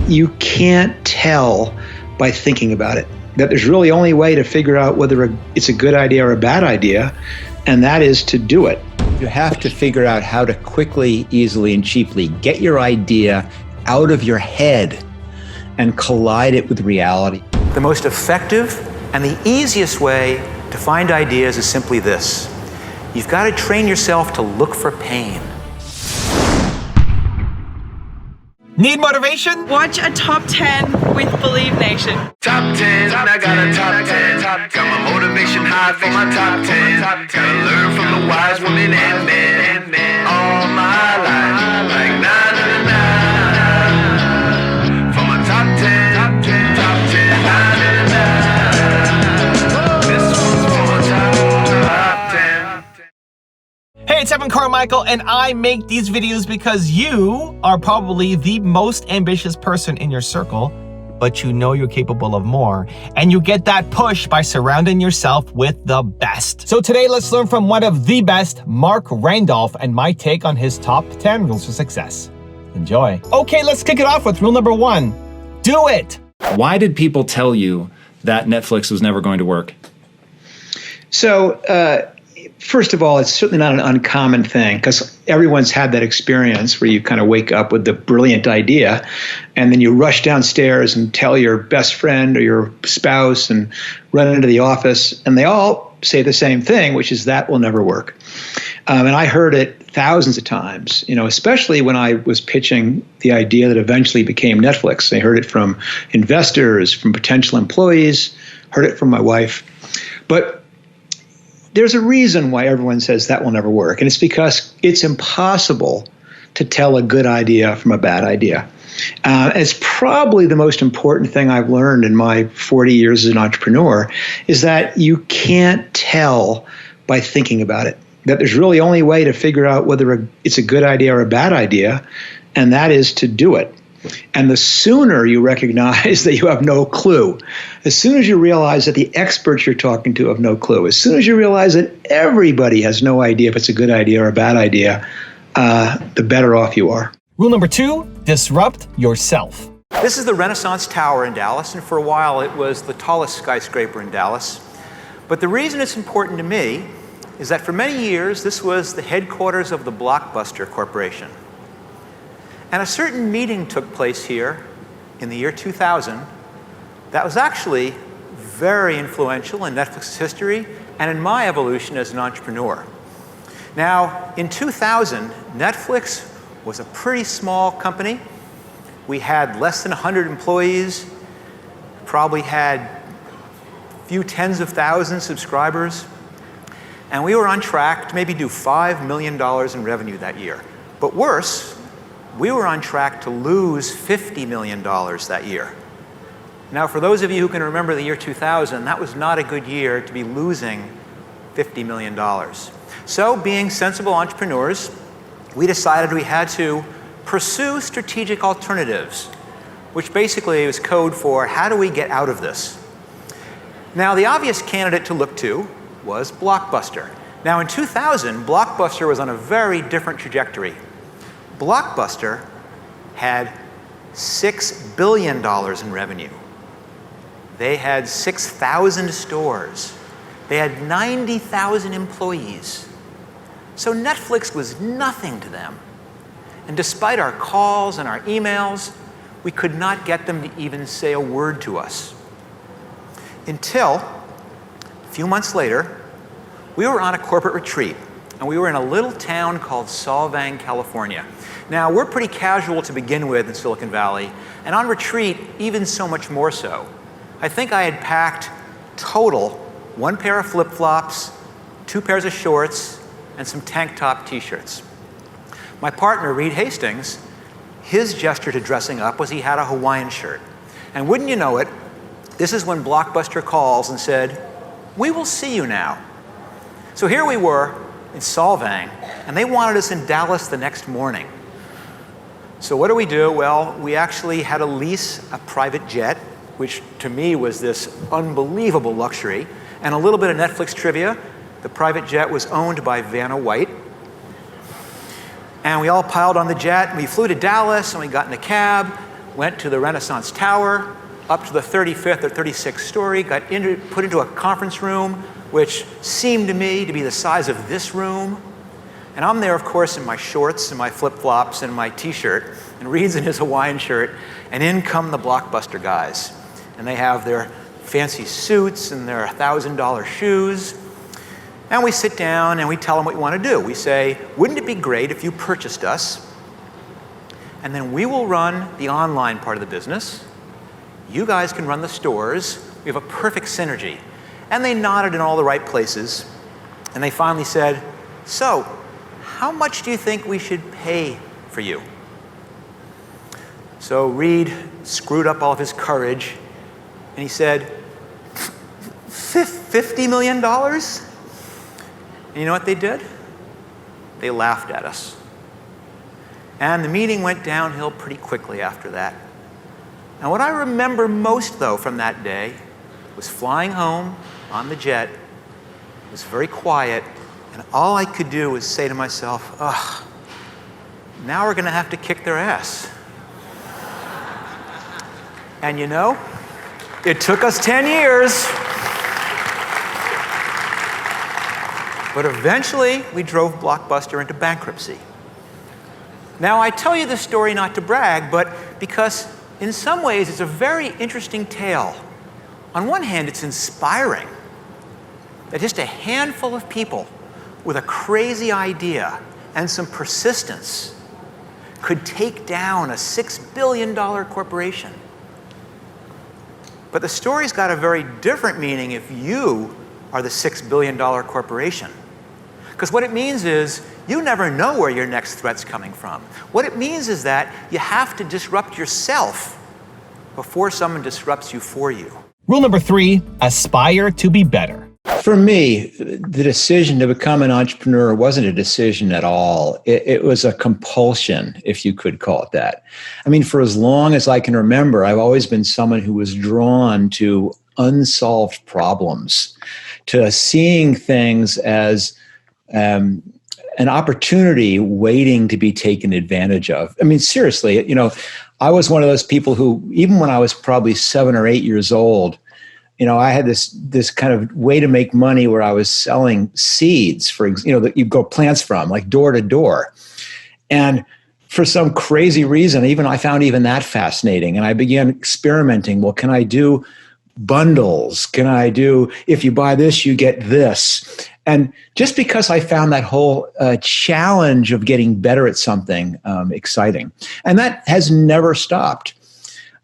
you can't tell by thinking about it. That there's really only way to figure out whether it's a good idea or a bad idea, and that is to do it. You have to figure out how to quickly, easily, and cheaply get your idea out of your head and collide it with reality. The most effective and the easiest way to find ideas is simply this. You've got to train yourself to look for pain. Need motivation? Watch a top 10 with Believe Nation. Top 10, I got a top 10. Got my motivation high for my top 10. Gotta learn from the wise women and men. All my life, like na na na na. For my top 10, top 10, na na na na. This one's for my top 10. Hey, it's Evan Carmichael, and I make these videos because you are probably the most ambitious person in your circle, but you know you're capable of more, and you get that push by surrounding yourself with the best. So today, let's learn from one of the best, Marc Randolph, and my take on his top 10 rules for success. Enjoy. Okay, let's kick it off with rule number 1. Do it. Why did people tell you that Netflix was never going to work? So, first of all, it's certainly not an uncommon thing because everyone's had that experience where you kind of wake up with the brilliant idea and then you rush downstairs and tell your best friend or your spouse and run into the office, and they all say the same thing, which is that will never work. And I heard it thousands of times, especially when I was pitching the idea that eventually became Netflix. I heard it from investors, from potential employees, heard it from my wife. But there's a reason why everyone says that will never work, and it's because it's impossible to tell a good idea from a bad idea. It's probably the most important thing I've learned in my 40 years as an entrepreneur is that you can't tell by thinking about it. That there's really only way to figure out whether it's a good idea or a bad idea, and that is to do it. And the sooner you recognize that you have no clue, as soon as you realize that the experts you're talking to have no clue, as soon as you realize that everybody has no idea if it's a good idea or a bad idea, the better off you are. Rule number 2, disrupt yourself. This is the Renaissance Tower in Dallas, and for a while it was the tallest skyscraper in Dallas. But the reason it's important to me is that for many years this was the headquarters of the Blockbuster Corporation. And a certain meeting took place here in the year 2000 that was actually very influential in Netflix's history and in my evolution as an entrepreneur. Now, in 2000, Netflix was a pretty small company. We had less than 100 employees, probably had a few tens of thousands of subscribers, and we were on track to maybe do $5 million in revenue that year. But worse, we were on track to lose $50 million that year. Now, for those of you who can remember the year 2000, that was not a good year to be losing $50 million. So, being sensible entrepreneurs, we decided we had to pursue strategic alternatives, which basically was code for how do we get out of this? Now, the obvious candidate to look to was Blockbuster. Now, in 2000, Blockbuster was on a very different trajectory. Blockbuster had $6 billion in revenue. They had 6,000 stores. They had 90,000 employees. So Netflix was nothing to them. And despite our calls and our emails, we could not get them to even say a word to us. Until a few months later, we were on a corporate retreat, and we were in a little town called Solvang, California. Now, we're pretty casual to begin with in Silicon Valley, and on retreat, even so much more so. I think I had packed total 1 pair of flip-flops, 2 pairs of shorts, and some tank top t-shirts. My partner, Reed Hastings, his gesture to dressing up was he had a Hawaiian shirt. And wouldn't you know it, this is when Blockbuster calls and said, "We will see you now." So here we were in Solvang, and they wanted us in Dallas the next morning. So what do? Well, we actually had to lease a private jet, which to me was this unbelievable luxury. And a little bit of Netflix trivia, the private jet was owned by Vanna White. And we all piled on the jet, and we flew to Dallas, and we got in a cab. went to the Renaissance Tower, up to the 35th or 36th story, got put into a conference room, which seemed to me to be the size of this room. And I'm there, of course, in my shorts and my flip-flops and my t-shirt, and Reed's in his Hawaiian shirt, and in come the Blockbuster guys. And they have their fancy suits and their $1,000 shoes. And we sit down and we tell them what we want to do. We say, wouldn't it be great if you purchased us? And then we will run the online part of the business. You guys can run the stores. We have a perfect synergy. And they nodded in all the right places. And they finally said, so, how much do you think we should pay for you? So Reed screwed up all of his courage, and he said, $50 million? And you know what they did? They laughed at us. And the meeting went downhill pretty quickly after that. And what I remember most, though, from that day was flying home on the jet. It was very quiet, and all I could do was say to myself, ugh, now we're going to have to kick their ass. And you know, it took us 10 years. But eventually, we drove Blockbuster into bankruptcy. Now, I tell you this story not to brag, but because in some ways, it's a very interesting tale. On one hand, it's inspiring that just a handful of people with a crazy idea and some persistence could take down a $6 billion corporation. But the story's got a very different meaning if you are the $6 billion corporation. Because what it means is you never know where your next threat's coming from. What it means is that you have to disrupt yourself before someone disrupts you for you. Rule number 3, aspire to be better. For me, the decision to become an entrepreneur wasn't a decision at all. It was a compulsion, if you could call it that. I mean, for as long as I can remember, I've always been someone who was drawn to unsolved problems, to seeing things as an opportunity waiting to be taken advantage of. I mean, seriously, you know, I was one of those people who, even when I was probably 7 or 8 years old, you know, I had this kind of way to make money where I was selling seeds for, you know, that you grow plants from, like door to door. And for some crazy reason, I found even that fascinating. And I began experimenting. Well, can I do bundles? Can I do, if you buy this, you get this? And just because I found that whole challenge of getting better at something exciting. And that has never stopped.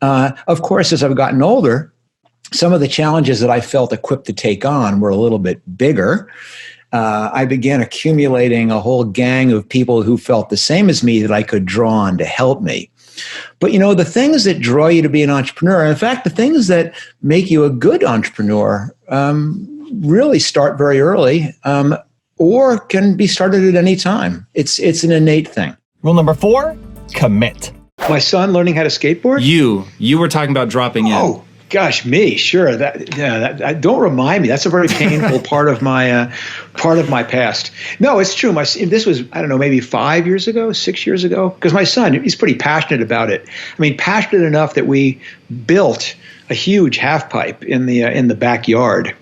Of course, as I've gotten older, some of the challenges that I felt equipped to take on were a little bit bigger. I began accumulating a whole gang of people who felt the same as me that I could draw on to help me. But, you know, the things that draw you to be an entrepreneur, in fact, the things that make you a good entrepreneur really start very early or can be started at any time. It's an innate thing. Rule number 4, commit. My son learning how to skateboard? You were talking about dropping in. Oh, gosh, me, sure. Don't remind me. That's a very painful part of my past. No, it's true. This was, I don't know, maybe 5 years ago, 6 years ago. Because my son, he's pretty passionate about it. I mean, passionate enough that we built a huge half pipe in the backyard.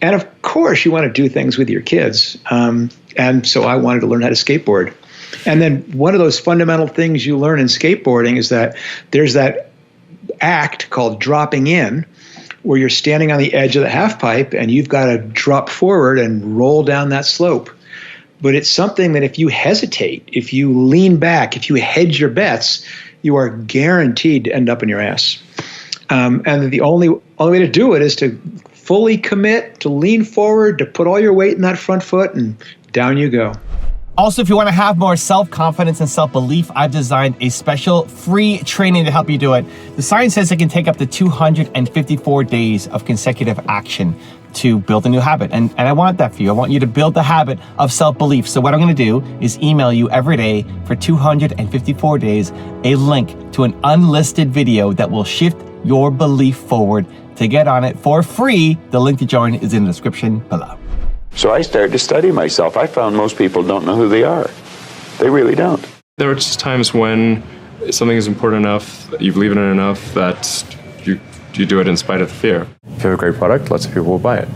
And of course, you want to do things with your kids. And so I wanted to learn how to skateboard. And then one of those fundamental things you learn in skateboarding is that there's that act called dropping in, where you're standing on the edge of the half pipe and you've got to drop forward and roll down that slope. But it's something that if you hesitate, if you lean back, if you hedge your bets, you are guaranteed to end up in your ass. And the only way to do it is to fully commit, to lean forward, to put all your weight in that front foot, and down you go. Also, if you want to have more self-confidence and self-belief, I've designed a special free training to help you do it. The science says it can take up to 254 days of consecutive action to build a new habit. And I want that for you. I want you to build the habit of self-belief. So what I'm going to do is email you every day for 254 days a link to an unlisted video that will shift your belief forward. To get on it for free, the link to join is in the description below. So I started to study myself. I found most people don't know who they are. They really don't. There were just times when something is important enough, you believe in it enough that you do it in spite of the fear. If you have a great product, lots of people will buy it.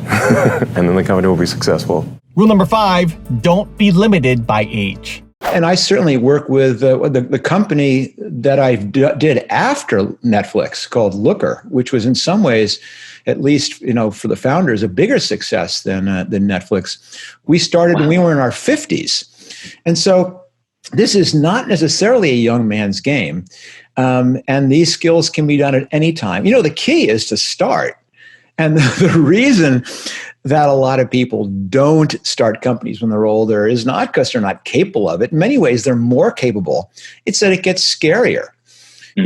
And then the company will be successful. Rule number 5, don't be limited by age. And I certainly work with the company that I did after Netflix called Looker, which was in some ways, at least for the founders, a bigger success than Netflix. We started when we were in our 50s. And so this is not necessarily a young man's game. And these skills can be done at any time. The key is to start. And the reason that a lot of people don't start companies when they're older is not because they're not capable of it. In many ways, they're more capable. It's that it gets scarier.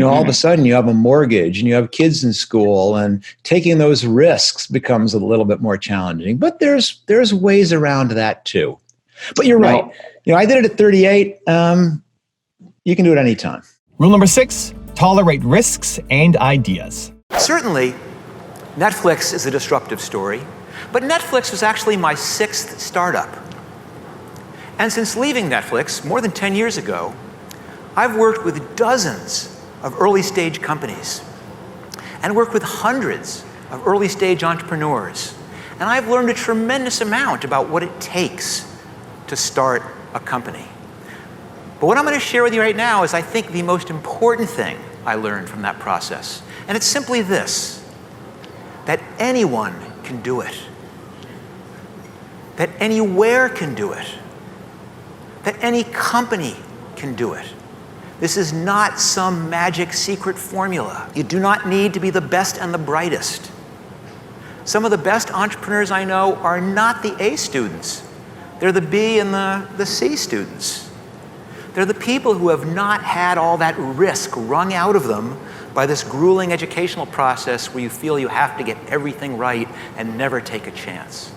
All of a sudden you have a mortgage and you have kids in school, and taking those risks becomes a little bit more challenging. But there's ways around that too. But you're right. I did it at 38. You can do it anytime. Rule number 6, tolerate risks and ideas. Certainly, Netflix is a disruptive story, but Netflix was actually my 6th startup. And since leaving Netflix more than 10 years ago, I've worked with dozens of early stage companies and worked with hundreds of early stage entrepreneurs. And I've learned a tremendous amount about what it takes to start a company. But what I'm going to share with you right now is, I think, the most important thing I learned from that process. And it's simply this: that anyone can do it. That anywhere can do it. That any company can do it. This is not some magic secret formula. You do not need to be the best and the brightest. Some of the best entrepreneurs I know are not the A students. They're the B and the C students. They're the people who have not had all that risk wrung out of them by this grueling educational process where you feel you have to get everything right and never take a chance.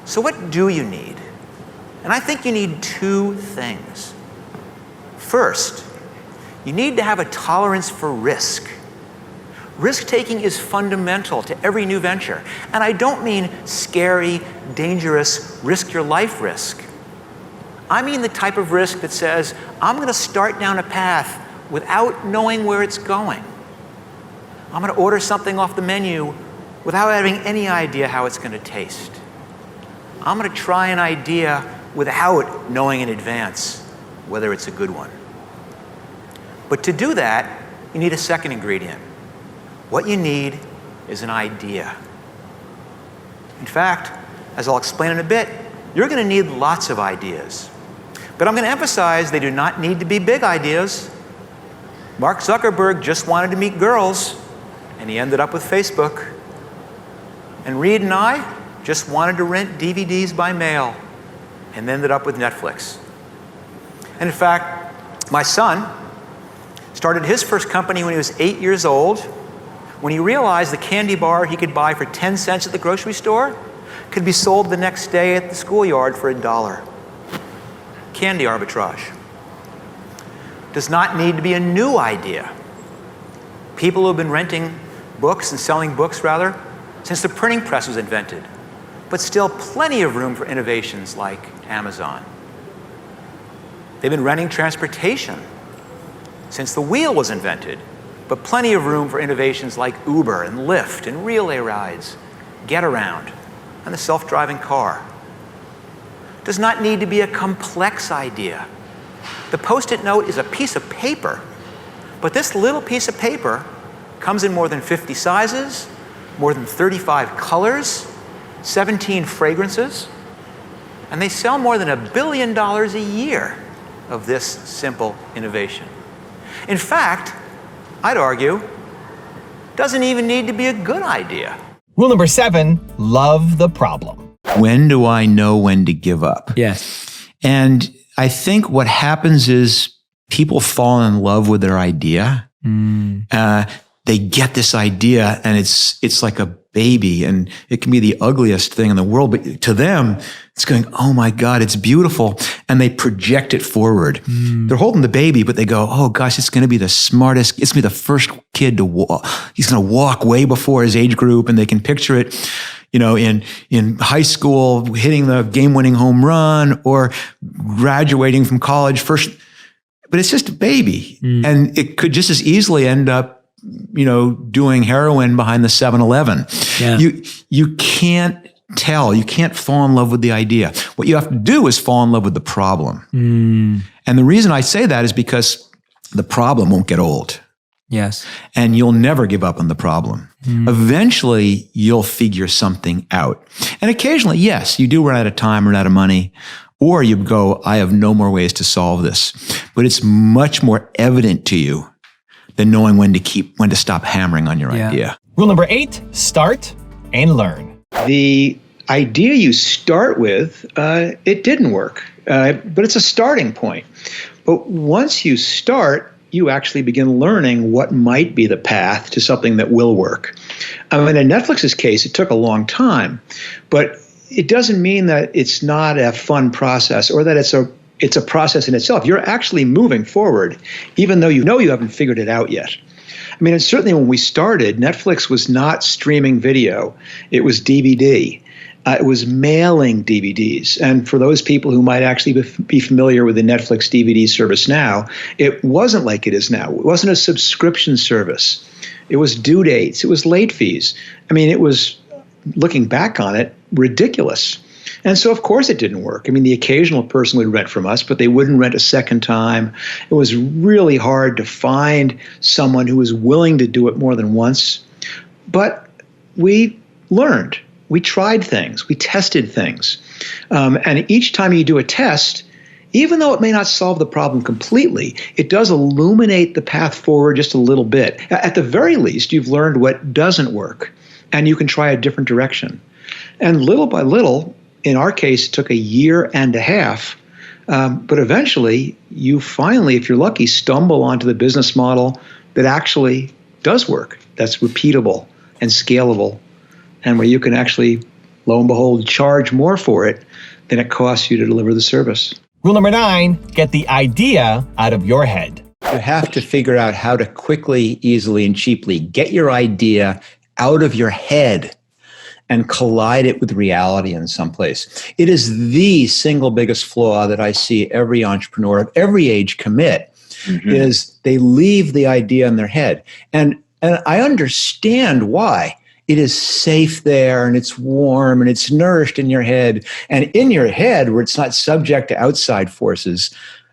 So what do you need? And I think you need 2 things. First, you need to have a tolerance for risk. Risk-taking is fundamental to every new venture. And I don't mean scary, dangerous, risk-your-life risk. I mean the type of risk that says, I'm going to start down a path without knowing where it's going. I'm going to order something off the menu without having any idea how it's going to taste. I'm going to try an idea without knowing in advance whether it's a good one. But to do that, you need a second ingredient. What you need is an idea. In fact, as I'll explain in a bit, you're going to need lots of ideas. But I'm going to emphasize they do not need to be big ideas. Mark Zuckerberg just wanted to meet girls, and he ended up with Facebook. And Reed and I just wanted to rent DVDs by mail, and ended up with Netflix. And in fact, my son started his first company when he was 8 years old, when he realized the candy bar he could buy for 10 cents at the grocery store could be sold the next day at the schoolyard for $1. Candy arbitrage. Does not need to be a new idea. People who have been renting books and selling books, rather, since the printing press was invented, but still plenty of room for innovations like Amazon. They've been renting transportation since the wheel was invented, but plenty of room for innovations like Uber and Lyft and relay rides, Getaround, and the self-driving car. Does not need to be a complex idea. The Post-it note is a piece of paper, but this little piece of paper comes in more than 50 sizes, more than 35 colors, 17 fragrances, and they sell more than $1 billion a year of this simple innovation. In fact, I'd argue, doesn't even need to be a good idea. Rule number 7, love the problem. When do I know when to give up? Yes. And I think what happens is people fall in love with their idea. They get this idea and it's like a baby, and it can be the ugliest thing in the world, but to them, it's going, oh my God, it's beautiful. And they project it forward. They're holding the baby, but they go, oh gosh, it's going to be the smartest. It's going to be the first kid to walk. He's going to walk way before his age group. And they can picture it, in high school, hitting the game-winning home run, or graduating from college first. but it's just a baby. And it could just as easily end up, doing heroin behind the 7-Eleven. Yeah. You can't tell. You can't fall in love with the idea. What you have to do is fall in love with the problem. And the reason I say that is because the problem won't get old. Yes. And you'll never give up on the problem. Eventually, you'll figure something out. And occasionally, yes, you do run out of time, run out of money, or you go, I have no more ways to solve this. But it's much more evident to you than knowing when to stop hammering on your idea. Rule number 8, start and learn. The idea you start with, it didn't work, but it's a starting point. But once you start, you actually begin learning what might be the path to something that will work. In Netflix's case, it took a long time, but it doesn't mean that it's not a fun process or that it's a process in itself. You're actually moving forward, even though you haven't figured it out yet. And certainly when we started, Netflix was not streaming video. It was DVD. It was mailing DVDs. And for those people who might actually be familiar with the Netflix DVD service now, it wasn't like it is now. It wasn't a subscription service. It was due dates. It was late fees. It was, looking back on it, ridiculous. And so, of course, it didn't work. The occasional person would rent from us, but they wouldn't rent a second time. It was really hard to find someone who was willing to do it more than once. But we learned. We tried things. We tested things. And each time you do a test, even though it may not solve the problem completely, it does illuminate the path forward just a little bit. At the very least, you've learned what doesn't work, and you can try a different direction. And little by little, in our case, it took a year and a half, but eventually you finally, if you're lucky, stumble onto the business model that actually does work, that's repeatable and scalable, and where you can actually, lo and behold, charge more for it than it costs you to deliver the service. Rule number 9, get the idea out of your head. You have to figure out how to quickly, easily, and cheaply get your idea out of your head and collide it with reality in some place. It is the single biggest flaw that I see every entrepreneur of every age commit, is they leave the idea in their head. And I understand why. It is safe there, and it's warm, and it's nourished in your head. And in your head, where it's not subject to outside forces,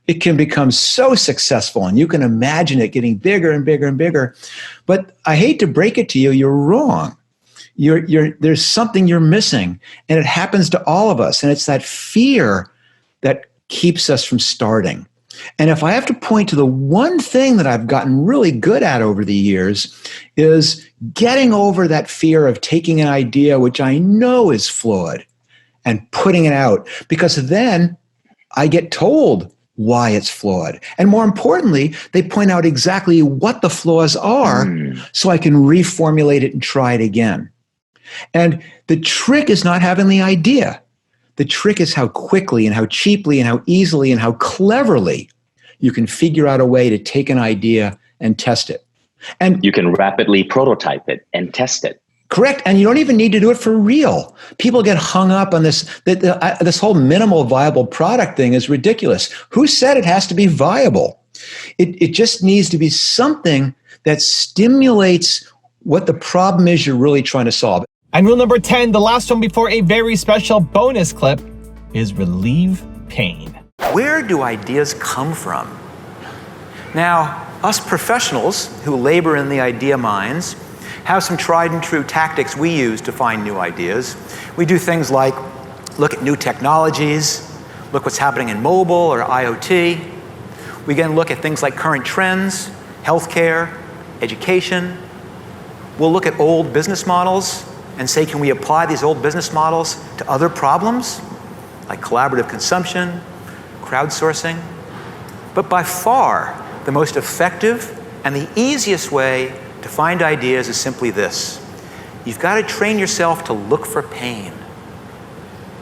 it can become so successful, and you can imagine it getting bigger and bigger and bigger. But I hate to break it to you, you're wrong. There's something you're missing, and it happens to all of us, and it's that fear that keeps us from starting. And if I have to point to the one thing that I've gotten really good at over the years, is getting over that fear of taking an idea which I know is flawed and putting it out, because then I get told why it's flawed. And more importantly, they point out exactly what the flaws are so I can reformulate it and try it again. And the trick is not having the idea. The trick is how quickly and how cheaply and how easily and how cleverly you can figure out a way to take an idea and test it. And you can rapidly prototype it and test it. Correct. And you don't even need to do it for real. People get hung up on this. This whole minimal viable product thing is ridiculous. Who said it has to be viable? It just needs to be something that stimulates what the problem is you're really trying to solve. And rule number 10, the last one before a very special bonus clip, is relieve pain. Where do ideas come from? Now, us professionals who labor in the idea mines have some tried and true tactics we use to find new ideas. We do things like look at new technologies, look what's happening in mobile or IoT. We again look at things like current trends, healthcare, education. We'll look at old business models and say, can we apply these old business models to other problems like collaborative consumption, crowdsourcing? But by far, the most effective and the easiest way to find ideas is simply this. You've got to train yourself to look for pain.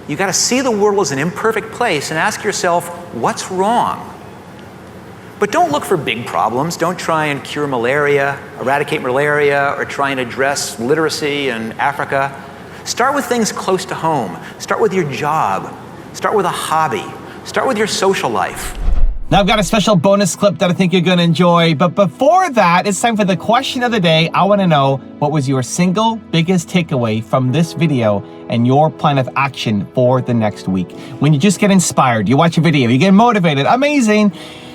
You've got to see the world as an imperfect place and ask yourself, what's wrong? But don't look for big problems. Don't try and cure malaria, eradicate malaria, or try and address literacy in Africa. Start with things close to home. Start with your job. Start with a hobby. Start with your social life. Now I've got a special bonus clip that I think you're going to enjoy. But before that, it's time for the question of the day. I want to know, what was your single biggest takeaway from this video and your plan of action for the next week? When you just get inspired, you watch a video, you get motivated, amazing.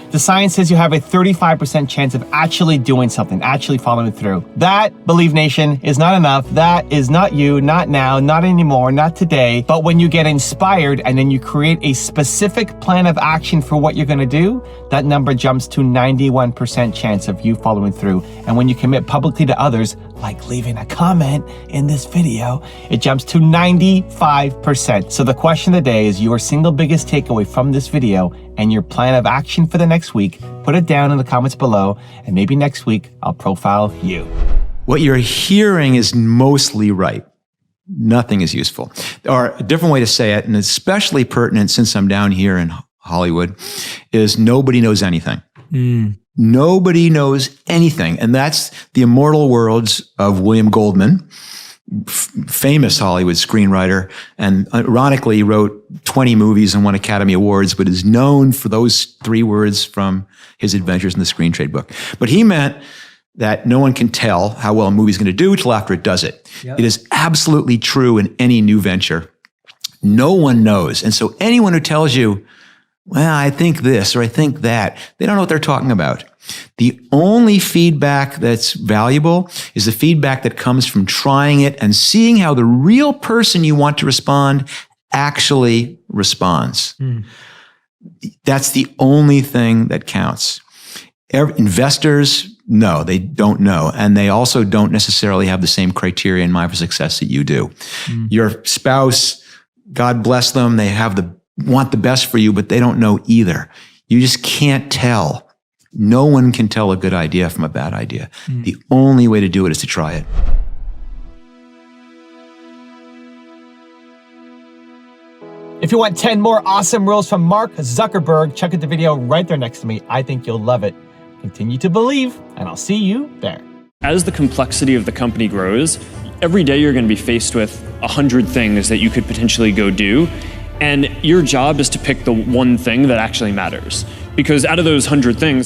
The science says you have a 35% chance of actually doing something, actually following through. That, Believe Nation, is not enough. That is not you, not now, not anymore, not today. But when you get inspired and then you create a specific plan of action for what you're gonna do, that number jumps to 91% chance of you following through. And when you commit publicly to others, like leaving a comment in this video, it jumps to 95%. So the question of the day is your single biggest takeaway from this video and your plan of action for the next week. Put it down in the comments below, and maybe next week I'll profile you. What you're hearing is mostly right. Nothing is useful. Or a different way to say it, and especially pertinent since I'm down here in Hollywood, is nobody knows anything. Nobody knows anything. And that's the immortal words of William Goldman, famous Hollywood screenwriter, and ironically wrote 20 movies and won Academy Awards, but is known for those 3 words from his adventures in the Screen Trade book. But he meant that no one can tell how well a movie is going to do till after it does it. Yep. It is absolutely true in any new venture. No one knows. And so anyone who tells you, well, I think this or I think that, they don't know what they're talking about. The only feedback that's valuable is the feedback that comes from trying it and seeing how the real person you want to respond actually responds. That's the only thing that counts. Investors, no, they don't know. And they also don't necessarily have the same criteria in mind for success that you do. Your spouse, God bless them, they want the best for you, but they don't know either. You just can't tell. No one can tell a good idea from a bad idea. The only way to do it is to try it. If you want 10 more awesome rules from Mark Zuckerberg, check out the video right there next to me. I think you'll love it. Continue to believe, and I'll see you there. As the complexity of the company grows, every day you're going to be faced with 100 things that you could potentially go do. And your job is to pick the one thing that actually matters. Because out of those 100 things,